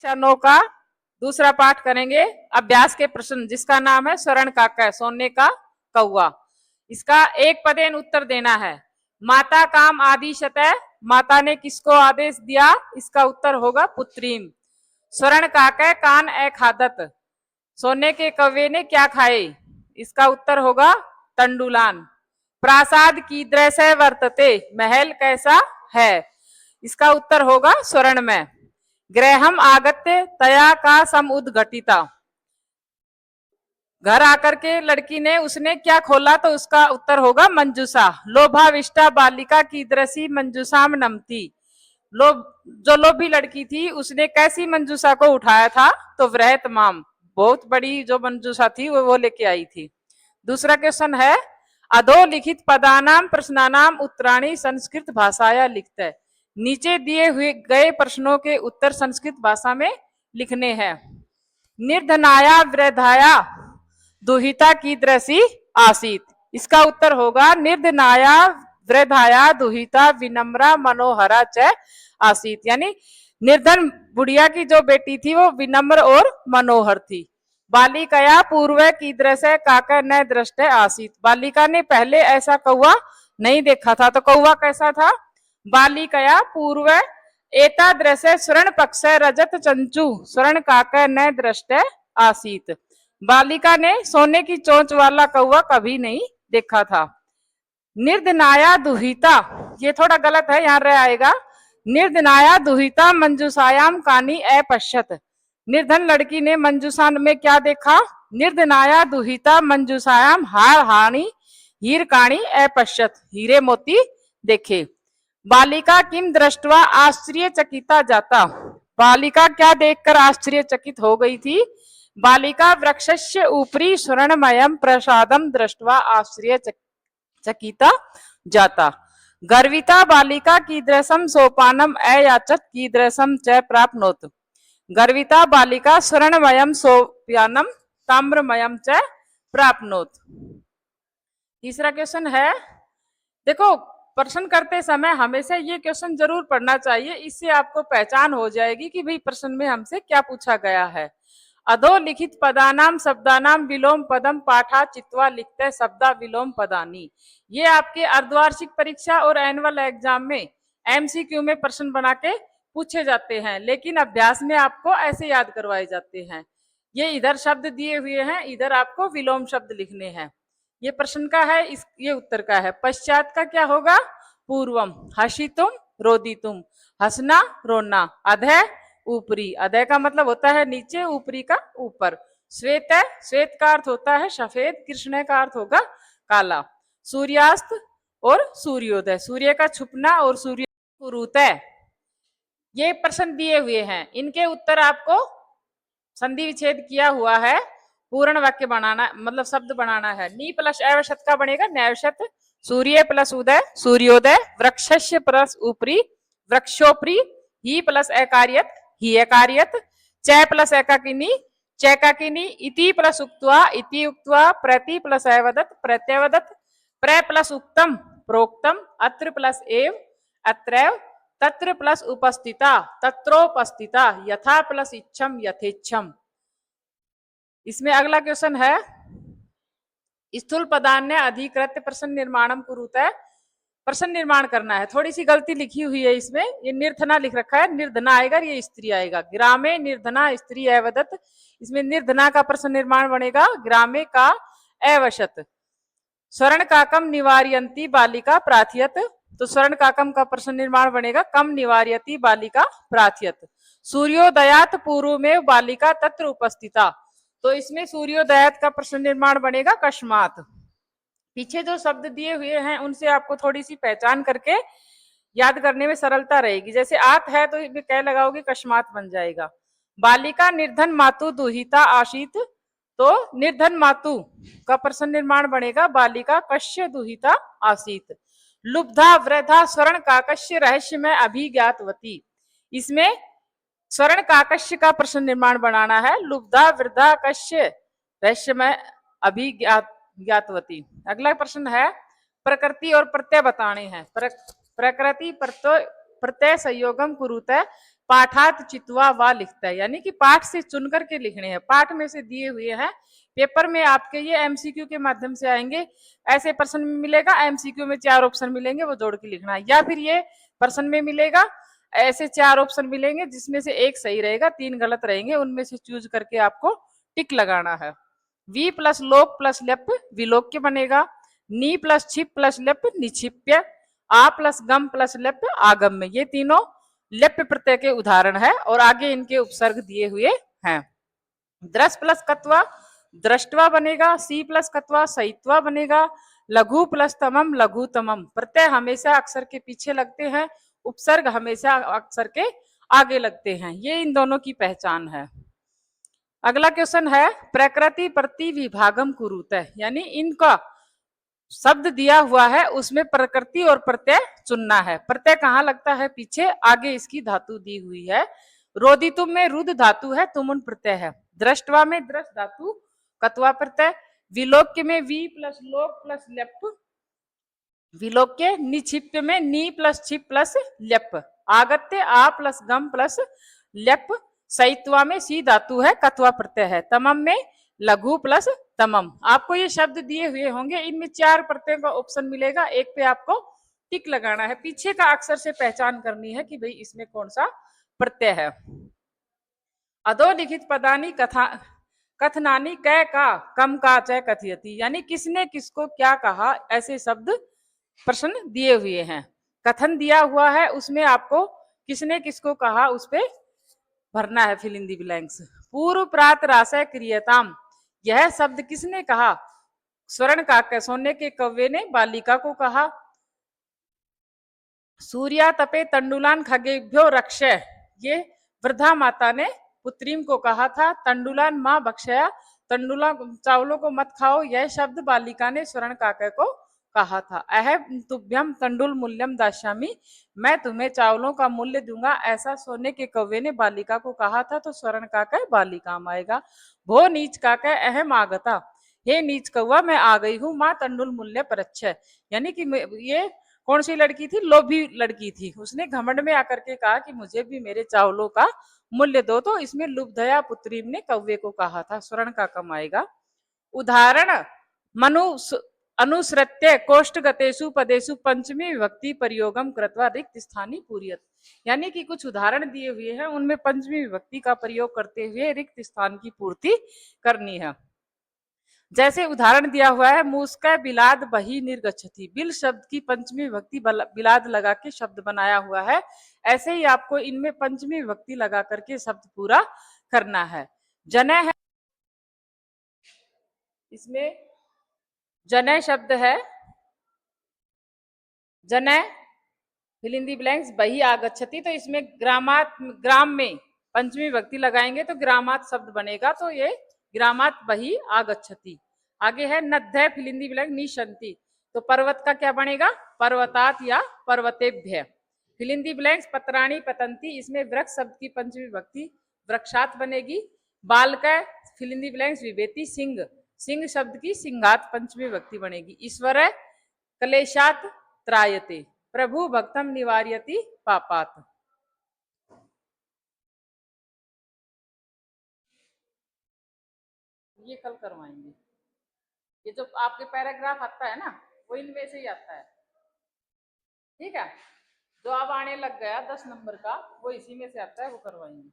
क्षणों का दूसरा पाठ करेंगे। अभ्यास के प्रश्न जिसका नाम है स्वर्ण काका, सोने का कौवा। इसका एक पदेन उत्तर देना है। माता काम आदिशतः, माता ने किसको आदेश दिया? इसका उत्तर होगा पुत्रीम। स्वर्ण काका कान ए खादत, सोने के कौवे ने क्या खाए? इसका उत्तर होगा तंडुलान। प्रासाद कीदृश वर्तते, महल कैसा है? इसका उत्तर होगा स्वर्ण में। गृहम आगत्य तया का सम उद्घटिता, घर आकर के लड़की ने उसने क्या खोला? तो उसका उत्तर होगा मंजूषा। लोभाविष्टा बालिका कीदृशी मंजूषाम नमती, लोभ जो लोभी लड़की थी उसने कैसी मंजूषा को उठाया था? तो वृहत माम, बहुत बड़ी जो मंजूषा थी वो लेके आई थी। दूसरा क्वेश्चन है अधोलिखित पदानाम प्रश्नानाम उत्तराणी संस्कृत भाषाया लिखते है। नीचे दिए हुए गए प्रश्नों के उत्तर संस्कृत भाषा में लिखने हैं। निर्धनाया वृद्धाया दुहिता कीदृशी आसीत, इसका उत्तर होगा निर्धनाया वृद्धाया दुहिता विनम्रा मनोहरा च आसीत, यानी निर्धन बुढ़िया की जो बेटी थी वो विनम्र और मनोहर थी। बालिकाया पूर्व कीदृश काका न दृष्ट आसीत, बालिका ने पहले ऐसा कौवा नहीं देखा था। तो कौवा कैसा था? बालिकाया पूर्व एतादृश स्वर्ण पक्ष रजत चंचू स्वर्ण काका न दृष्ट आसीत, बालिका ने सोने की चोंच वाला कौवा कभी नहीं देखा था। निर्धनाया दुहिता, ये थोड़ा गलत है, यहाँ रह आएगा। निर्धनाया दुहिता मंजूषायाम कानी अपश्यत, निर्धन लड़की ने मंजूषा में क्या देखा? निर्धनाया दुहिता मंजूषायाम हार हानि हीर काणी अपश्यत, हीरे मोती देखे। बालिका किम दृष्टवा आश्चर्यचकिता जाता, बालिका क्या देखकर आश्चर्यचकित हो गई थी? बालिका वृक्षस्य ऊपरी स्वर्णमयम प्रसादम दृष्टवा आश्चर्यचकिता जाता। गर्विता बालिका कीदृशम सोपानम अयाचत कीदृशम च प्राप्नोत, गर्विता बालिका स्वर्णमयम सोपानम ताम्रमयम च प्राप्नोत। तीसरा क्वेश्चन है, देखो प्रश्न करते समय हमेशा ये क्वेश्चन जरूर पढ़ना चाहिए, इससे आपको पहचान हो जाएगी कि भाई प्रश्न में हमसे क्या पूछा गया है। अधोलिखित पदानाम शब्दानाम विलोम पदम पाठा चित्वा लिखते शब्दा विलोम पदानी, ये आपके अर्धवार्षिक परीक्षा और एनुअल एग्जाम में एमसीक्यू में प्रश्न बना के पूछे जाते हैं, लेकिन अभ्यास में आपको ऐसे याद करवाए जाते हैं। ये इधर शब्द दिए हुए हैं, इधर आपको विलोम शब्द लिखने हैं। ये प्रश्न का है, ये उत्तर का है। पश्चात का क्या होगा? पूर्वम। हसितुम रोदितुम, हंसना रोना। अधः ऊपरी, अधः का मतलब होता है नीचे, ऊपरी का ऊपर। श्वेत है, श्वेत का अर्थ होता है सफेद, कृष्ण का अर्थ होगा काला। सूर्यास्त और सूर्योदय, सूर्य का छुपना और सूर्य कुरुतय। ये प्रश्न दिए हुए हैं, इनके उत्तर आपको संधि विच्छेद किया हुआ है, पूर्ण वाक्य बनाना मतलब शब्द बनाना है। नी प्लस अवशत का बनेगा नैवशत। सूर्य प्लस उदय सूर्योदय, वृक्षस्य प्लस ऊपरी वृक्षोपरी, ही प्लस अकार्यत ही अकार्यत, च प्लस एकाकिनी चैकाकिनी, इति प्लस उक्त्वा इति उक्त्वा, प्रति प्लस अवदत प्रत्यवदत, प्र प्लस उक्तम प्रोक्तम, अत्र प्लस एव अत्रैव, तत्र प्लस उपस्थिता तत्रोपस्थिता, यथा प्लस इच्छम यथेच्छम। इसमें अगला क्वेश्चन है, स्थूल पदान्य अधिकृत्य प्रश्न निर्माणम कुरुतः, प्रश्न निर्माण करना है। थोड़ी सी गलती लिखी हुई है इसमें, ये निर्धना लिख रखा है, निर्धना आएगा, ये स्त्री आएगा। ग्रामे निर्धना स्त्री अवदत, इसमें निर्धना का प्रश्न निर्माण बनेगा ग्रामे का अवशत। स्वर्ण काकम निवार्यंती बालिका प्राथियत, तो स्वर्ण काकम का प्रश्न निर्माण बनेगा कम निवार्यती बालिका प्राथियत। सूर्योदयात पूर्व में बालिका तत्र उपस्थिता, तो इसमें सूर्योदयात का प्रश्न निर्माण बनेगा कस्मात। पीछे जो शब्द दिए हुए हैं उनसे आपको थोड़ी सी पहचान करके याद करने में सरलता रहेगी। जैसे आत है तो कह लगाओगे कस्मात बन जाएगा। बालिका निर्धन मातु दुहिता आशीत, तो निर्धन मातु का प्रश्न निर्माण बनेगा बालिका कश्य दुहिता आसीत। लुब्धा वृद्धा स्वर्ण काकश्य रहस्य में अभिज्ञातवती, इसमें स्वर्ण काकश्य का प्रश्न निर्माण बनाना है। लुब्धा वृद्धा कश्य रहस्य में अभिज्ञातवती। अगला प्रश्न है, प्रकृति और प्रत्यय बताने हैं। प्रकृति प्रत्यय संयोगम कुरुतः, पाठात चितवा वा लिखता है, यानी कि पाठ से चुन करके लिखने हैं, पाठ में से दिए हुए हैं। पेपर में आपके ये एमसीक्यू के माध्यम से आएंगे, ऐसे प्रश्न में मिलेगा, एमसीक्यू में 4 ऑप्शन मिलेंगे, वो जोड़ के लिखना है, या फिर ये प्रश्न में मिलेगा ऐसे 4 ऑप्शन मिलेंगे जिसमें से एक सही रहेगा, 3 गलत रहेंगे, उनमें से चूज करके आपको टिक लगाना है। वी प्लस लोक प्लस लेप विलोक्य बनेगा, नी प्लस छिप प्लस लेप निक्षिप्य, आ प्लस गम प्लस लेप आगम्य, ये तीनों लेप्य प्रत्यय के उदाहरण है और आगे इनके उपसर्ग दिए हुए हैं। द्रस प्लस कत्वा दृष्टवा बनेगा, सी प्लस कत्वा सहित्वा बनेगा, लघु प्लस तमम लघुतमम, प्रत्यय हमेशा अक्षर के पीछे लगते हैं, उपसर्ग हमेशा अक्षर के आगे लगते हैं, ये इन दोनों की पहचान है। अगला क्वेश्चन है प्रकृति प्रति विभागम कुरुतः, यानी इनका शब्द दिया हुआ है उसमें प्रकृति और प्रत्यय चुनना है। प्रत्यय कहाँ लगता है? पीछे, आगे इसकी धातु दी हुई है। रोदितुम में रुद धातु है, तुमुन प्रत्यय है। दृष्टवा में दृष्ट धातु कत्वा प्रत्यय। विलोक्य में वी प्लस लोक प्लस लेप विलोक्य। निक्षिप्य में नी प्लस छिप प्लस लेप। आगत्य आ प्लस गम प्लस लेप। सहित्वा में सी धातु है, कत्वा प्रत्यय है। तमम में लघु प्लस तमम। आपको ये शब्द दिए हुए होंगे, इनमें 4 प्रत्ययों का ऑप्शन मिलेगा, एक पे आपको टिक लगाना है, पीछे का अक्षर से पहचान करनी है कि भाई इसमें कौन सा प्रत्यय है। अधोलिखित पदानी कथा कथनानी कै का कम का च कथयति, यानी किसने किसको क्या कहा, ऐसे शब्द प्रश्न दिए हुए हैं। कथन दिया हुआ है, उसमें आपको किसने किसको कहा उस पे भरना है फिल इन दी ब्लैंक्स। पूर्व प्रात राशय क्रियताम, यह शब्द किसने कहा? स्वर्ण काके सोने के कव्वे ने बालिका को कहा। सूर्या तपे तंडुलान खगेभ्यो रक्षय, ये वृद्धा माता ने पुत्रीम को कहा था। तंडुलान माँ बक्षया, तंडुला चावलों को मत खाओ, यह शब्द बालिका ने स्वर्ण काके को कहा था। अहम तुभ्यम तंडुल मूल्यम दास्यामि, मैं तुम्हें चावलों का मूल्य दूंगा, ऐसा सोने के कौवे ने बालिका को कहा था। तो स्वर्ण काका बालिका में आएगा। भो नीच काका अहम आगता, हे नीच कौवा मैं आ गई हूँ। माँ तंडुल मूल्य परच्छय, यानी कि ये कौन सी लड़की थी? लोभी लड़की थी। उसने घमंड में आकर के कहा कि मुझे भी मेरे चावलों का मूल्य दो, तो इसमें लुब्धया पुत्री ने कौवे को कहा था। स्वर्ण का कम आएगा। उदाहरण मनु अनुसृत्य कोष्ठगतेषु पदेषु पंचमी विभक्ति प्रयोगम कृत्वा रिक्त स्थानी पूर्यत, यानी कि कुछ उदाहरण दिए हुए हैं, उनमें पंचमी विभक्ति का प्रयोग करते हुए रिक्त स्थान की पूर्ति करनी है। जैसे उदाहरण दिया हुआ है, मूस्का बिलाद बही निर्गच्छति, बिल शब्द की पंचमी विभक्ति बिलाद लगा के शब्द बनाया हुआ है। ऐसे ही आपको इनमें पंचमी विभक्ति लगा करके शब्द पूरा करना है। जने है, इसमें जने शब्द है, जने फिल इन दी ब्लैंक्स बही आगच्छति, तो इसमें ग्रामात ग्राम में पंचमी विभक्ति लगाएंगे तो ग्रामात शब्द बनेगा, तो ये ग्रामात बही आगच्छति। आगे है नद्य फिल इन दी ब्लैंक निशंति, तो पर्वत का क्या बनेगा? पर्वतात या पर्वतेभ्य। फिल इन दी ब्लैंक्स पत्राणी पतंती, इसमें वृक्ष शब्द की पंचमी विभक्ति वृक्षात बनेगी। बाल का फिल इन दी ब्लैंक्स विभेति सिंह, सिंह शब्द की सिंगात पंचमी विभक्ति बनेगी। ईश्वर क्लेशात त्रायते, प्रभु भक्तम निवार्यति पापात। ये कल करवाएंगे। ये जो आपके पैराग्राफ आता है ना, वो इनमें से ही आता है, ठीक है। जो अब आने लग गया 10 नंबर का, वो इसी में से आता है, वो करवाएंगे।